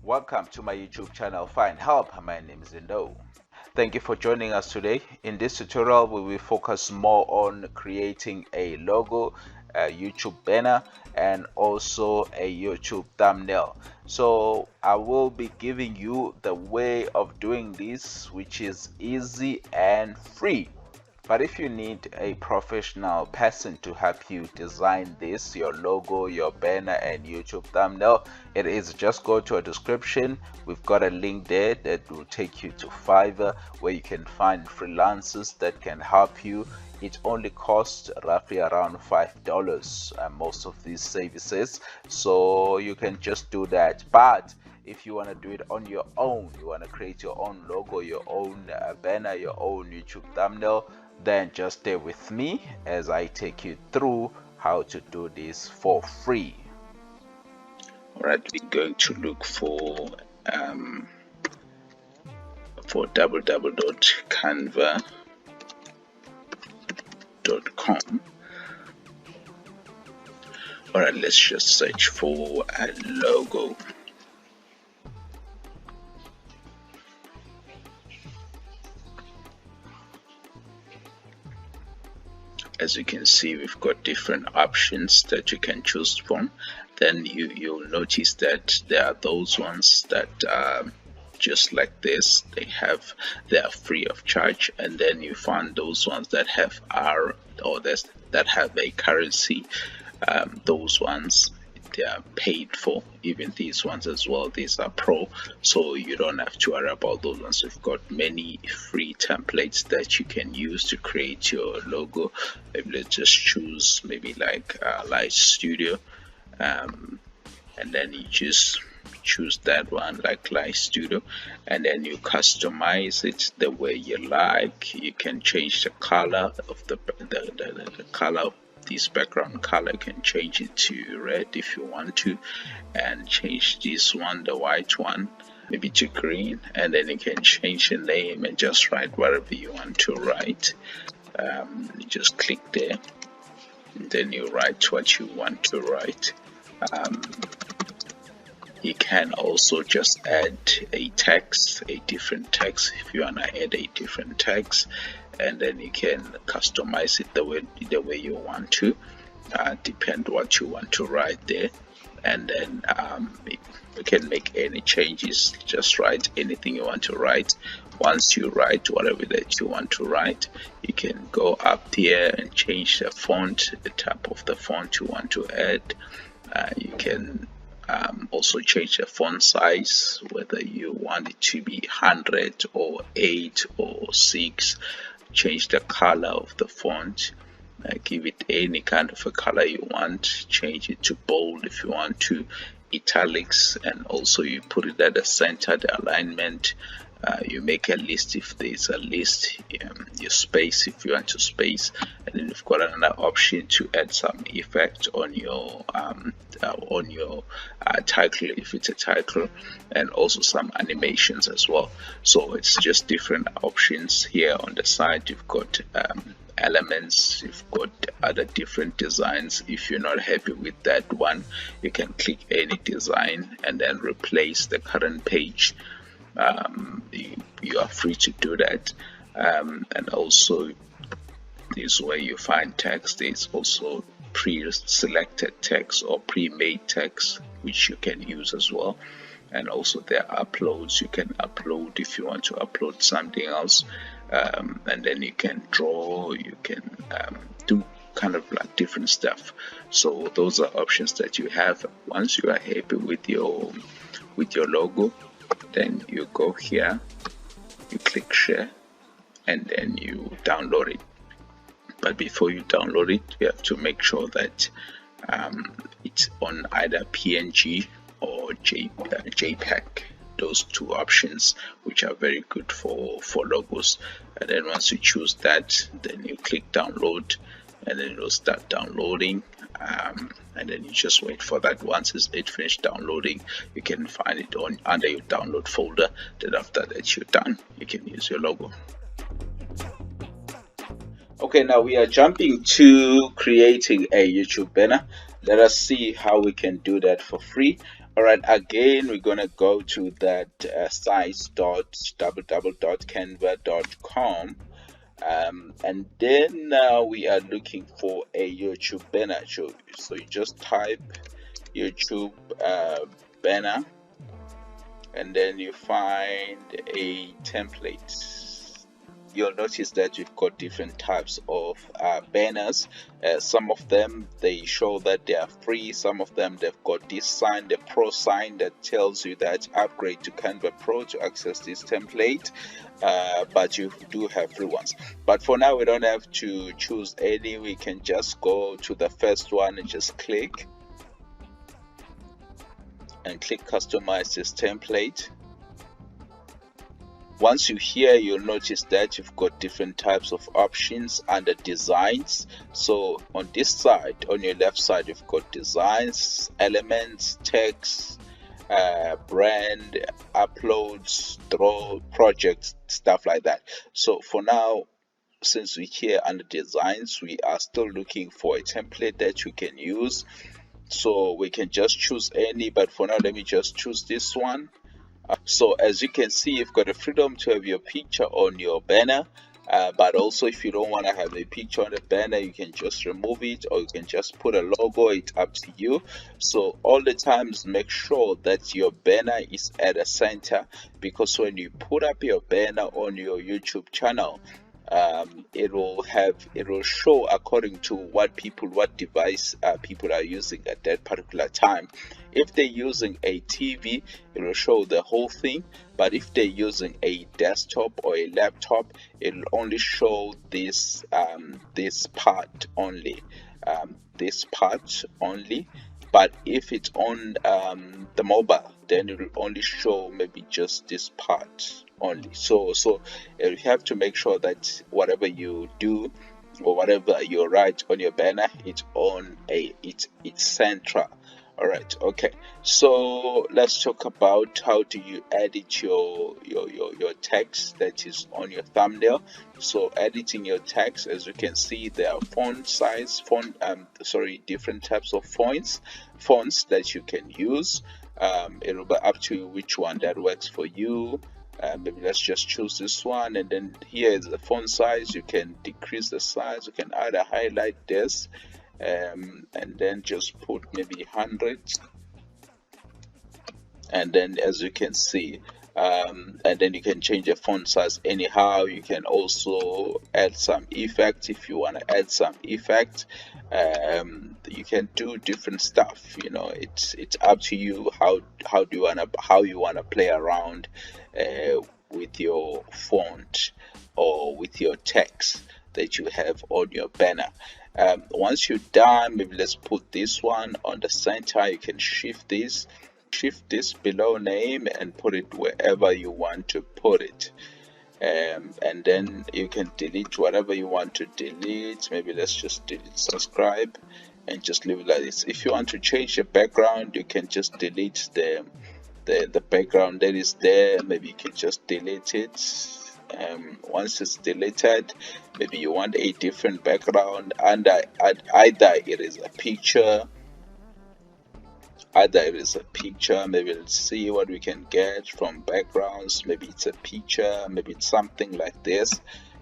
Welcome to my YouTube channel, Find Help. My name is Indo. Thank you for joining us today. In this tutorial, we will focus more on creating a logo, a YouTube banner, and also a YouTube thumbnail. So I will be giving you the way of doing this, which is easy and free. But if you need a professional person to help you design this, your logo, your banner, and YouTube thumbnail, it is just go to a description. We've got a link there that will take you to Fiverr, where you can find freelancers that can help you. It only costs roughly around $5 most of these services, so you can just do that. But if you want to do it on your own, you want to create your own logo, your own banner, your own YouTube thumbnail, then just stay with me as I take you through how to do this for free. Alright, we're going to look for www.canva.com. Alright, let's just search for a logo. As you can see, we've got different options that you can choose from. Then you'll notice that there are those ones that are just like this. They are free of charge, and then you find those ones that have that have a currency. Those ones, they are paid for. Even these ones as well, these are pro, so you don't have to worry about those ones. We've got many free templates that you can use to create your logo. Maybe let's just choose maybe like Light Studio, and then you just choose that one, like Light Studio, and then you customize it the way you like. You can change the color of the color. This background color, you can change it to red if you want to, and change this one, the white one, maybe to green, and then you can change the name and just write whatever you want to write. You just click there, and then you write what you want to write. You can also just add a text, a different text, if you want to add a different text, and then you can customize it the way you want to, depend what you want to write there. And then you can make any changes, just write anything you want to write. Once you write whatever that you want to write, you can go up here and change the font, the type of the font you want to add. You can also change the font size, whether you want it to be 100 or 8 or 6. Change the color of the font, give it any kind of a color you want. Change it to bold if you want to, italics, and also you put it at the center, the alignment. You make a list if there's a list, you space if you want to space, and then you've got another option to add some effect on your title if it's a title, and also some animations as well. So it's just different options here on the side. You've got elements, you've got other different designs. If you're not happy with that one, you can click any design and then replace the current page. You are free to do that, and also this way you find text. There's also pre-selected text or pre-made text which you can use as well. And also there are uploads. You can upload if you want to upload something else, and then you can draw, you can do kind of like different stuff. So those are options that you have. Once you are happy with your logo, then you go here, you click share, and then you download it. But before you download it, you have to make sure that it's on either PNG or JPEG. Those two options, which are very good for logos. And then once you choose that, then you click download, and then it'll start downloading. And then you just wait for that. Once it's finished downloading, you can find it under your download folder. Then after that you're done, you can use your logo. Okay, now we are jumping to creating a YouTube banner. Let us see how we can do that for free. All right, again, we're gonna go to that sites.www.canva.com, and then we are looking for a YouTube banner. So you just type YouTube banner, and then you find a template. You'll notice that you've got different types of banners. Some of them, they show that they are free. Some of them, they've got this sign, the pro sign, that tells you that upgrade to Canva Pro to access this template. But you do have free ones. But for now, we don't have to choose any. We can just go to the first one and just click customize this template. Once you're here, you'll notice that you've got different types of options under designs. So on this side, on your left side, you've got designs, elements, text, brand, uploads, draw, projects, stuff like that. So for now, since we're here under designs, we are still looking for a template that you can use. So we can just choose any, but for now, let me just choose this one. So as you can see, you've got the freedom to have your picture on your banner, but also if you don't want to have a picture on the banner, you can just remove it, or you can just put a logo. It's up to you. So all the times, make sure that your banner is at the center, because when you put up your banner on your YouTube channel, it will show according to what device people are using at that particular time. If they're using a TV, it will show the whole thing, but if they're using a desktop or a laptop, it will only show this part only, but if it's on the mobile, then it will only show maybe just this part only. So you have to make sure that whatever you do or whatever you write on your banner, it's central. All right, okay, so let's talk about how do you edit your text that is on your thumbnail. So editing your text, as you can see, there are different types of fonts that you can use. It will be up to you which one that works for you. Maybe let's just choose this one, and then here is the font size. You can decrease the size, you can either highlight this, and then just put maybe 100, and then as you can see, and then you can change the font size anyhow. You can also add some effect if you want to add some effect. You can do different stuff, it's up to you how you want to play around with your font or with your text that you have on your banner. Once you're done, maybe let's put this one on the center. You can shift this below name and put it wherever you want to put it, and then you can delete whatever you want to delete. Maybe let's just delete subscribe and just leave it like this. If you want to change the background, you can just delete the background that is there. Maybe you can just delete it. Once it's deleted, maybe you want a different background, and either it is a picture, maybe let's see what we can get from backgrounds. Maybe it's a picture, maybe it's something like this,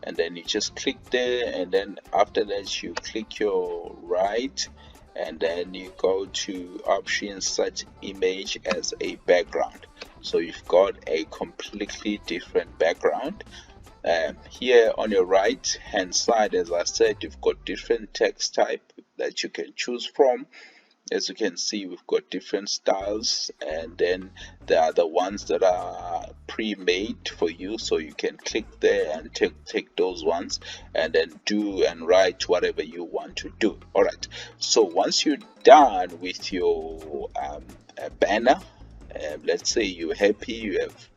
and then you just click there, and then after that you click your right, and then you go to options, set image as a background. So you've got a completely different background. Here on your right hand side, as I said, you've got different text type that you can choose from. As you can see, we've got different styles, and then there are the ones that are pre-made for you, so you can click there and take those ones and then do and write whatever you want to do. All right, so once you're done with your banner, let's say you're happy, you have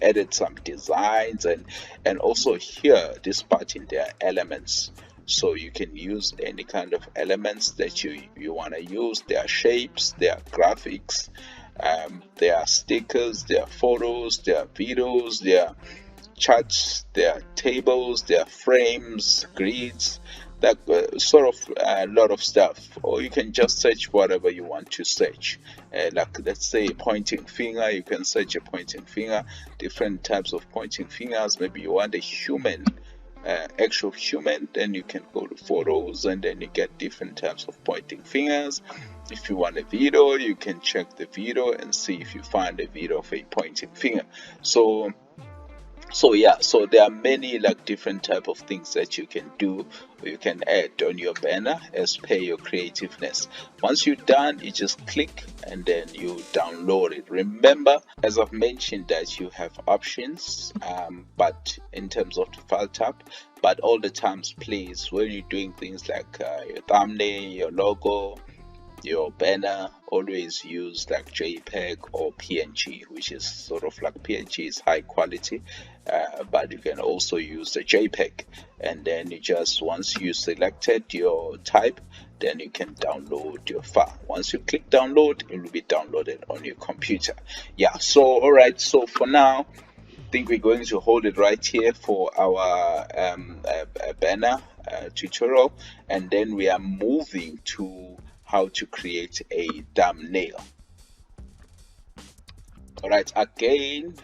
added some designs, and also here this part in there, elements. So you can use any kind of elements that you want to use. There are shapes, there are graphics, there are stickers, there are photos, there are videos, there are charts, there are tables, there are frames, grids, like sort of a lot of stuff, or you can just search whatever you want to search. Like let's say pointing finger, you can search a pointing finger, different types of pointing fingers. Maybe you want a human, actual human, then you can go to photos and then you get different types of pointing fingers. If you want a video, you can check the video and see if you find a video of a pointing finger. So yeah, so there are many like different type of things that you can do, or you can add on your banner as per your creativeness. Once you're done, you just click and then you download it. Remember, as I've mentioned, that you have options, but in terms of the file tab, but all the times, please, when you're doing things like your thumbnail, your logo, your banner, always use like JPEG or PNG, which is sort of like PNG is high quality, but you can also use the JPEG. And then you just, once you selected your type, then you can download your file. Once you click download, it will be downloaded on your computer. Yeah, so all right, so for now, I think we're going to hold it right here for our banner tutorial, and then we are moving to how to create a thumbnail. All right, again,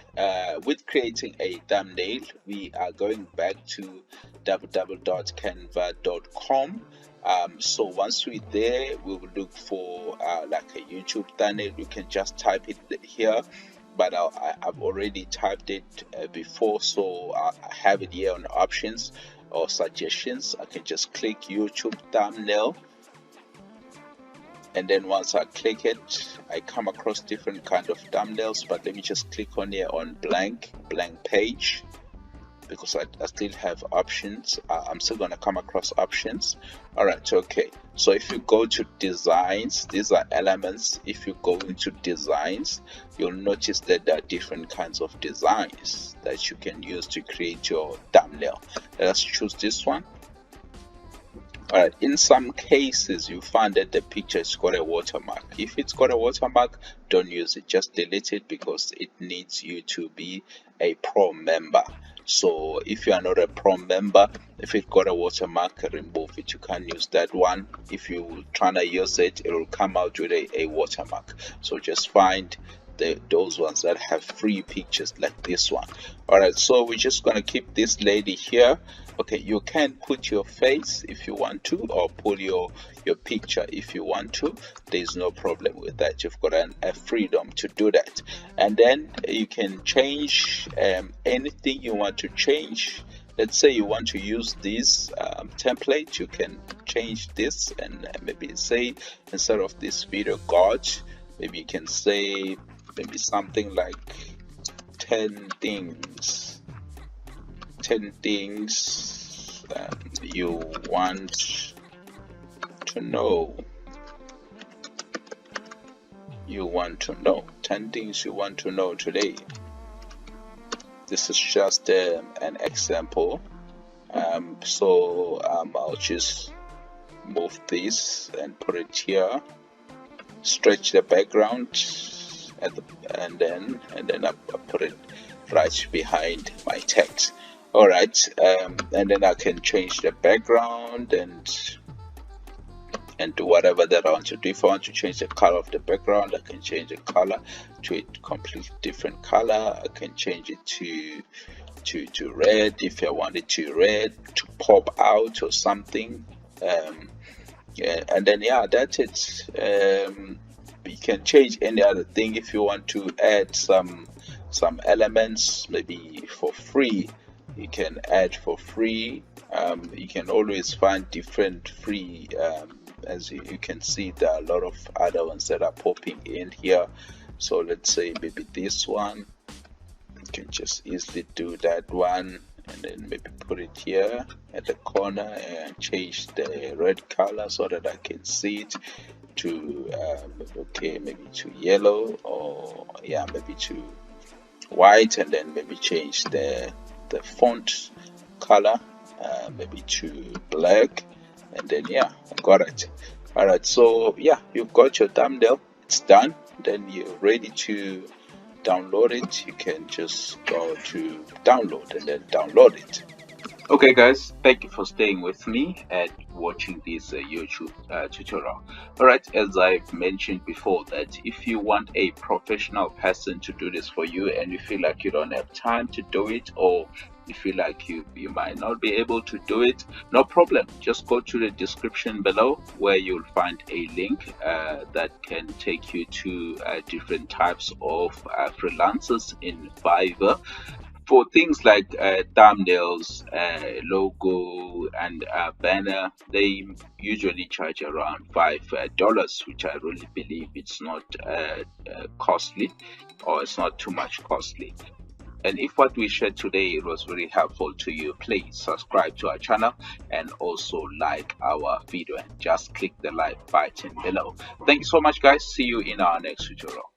with creating a thumbnail, we are going back to www.canva.com. So once we're there, we will look for like a YouTube thumbnail. You can just type it here, but I've already typed it before, so I have it here on options or suggestions. I can just click YouTube thumbnail, and then once I click it, I come across different kind of thumbnails. But let me just click on here on blank page, because I still have options. I'm still going to come across options. All right, okay, so if you go to designs, these are elements. If you go into designs, you'll notice that there are different kinds of designs that you can use to create your thumbnail. Let's choose this one. All right, in some cases you find that the picture has got a watermark. If it's got a watermark, don't use it, just delete it, because it needs you to be a pro member. So if you are not a pro member, if it got a watermark, remove it. You can't use that one. If you trying to use it, it will come out with a watermark. So just find those ones that have free pictures like this one. All right, so we're just gonna keep this lady here. Okay, you can put your face if you want to, or put your picture if you want to. There's no problem with that. You've got a freedom to do that. And then you can change anything you want to change. Let's say you want to use this template, you can change this, and maybe say, instead of this video god, maybe you can say maybe something like 10 things you want to know. 10 things you want to know today. This is just an example. So I'll just move this and put it here, stretch the background, and then I put it right behind my text. All right, and then I can change the background and do whatever that I want to do. If I want to change the color of the background, I can change the color to a completely different color. I can change it to red if I want it to red, to pop out or something. Yeah, and then yeah, that's it. You can change any other thing. If you want to add some elements, maybe for free, you can add for free. You can always find different free, as you can see, there are a lot of other ones that are popping in here. So let's say maybe this one, you can just easily do that one, and then maybe put it here at the corner and change the red color so that I can see it to okay, maybe to yellow, or yeah, maybe to white, and then maybe change the font color maybe to black, and then yeah, I got it. All right, so yeah, you've got your thumbnail, it's done. Then you're ready to download it. You can just go to download and then download it. Okay guys, thank you for staying with me and watching this YouTube tutorial. Alright, as I've mentioned before, that if you want a professional person to do this for you and you feel like you don't have time to do it, or you feel like you might not be able to do it, no problem. Just go to the description below where you'll find a link that can take you to different types of freelancers in Fiverr. For things like thumbnails, logo, and banner, they usually charge around $5, which I really believe it's not costly, or it's not too much costly. And if what we shared today was very helpful to you, please subscribe to our channel and also like our video and just click the like button below. Thank you so much guys. See you in our next tutorial.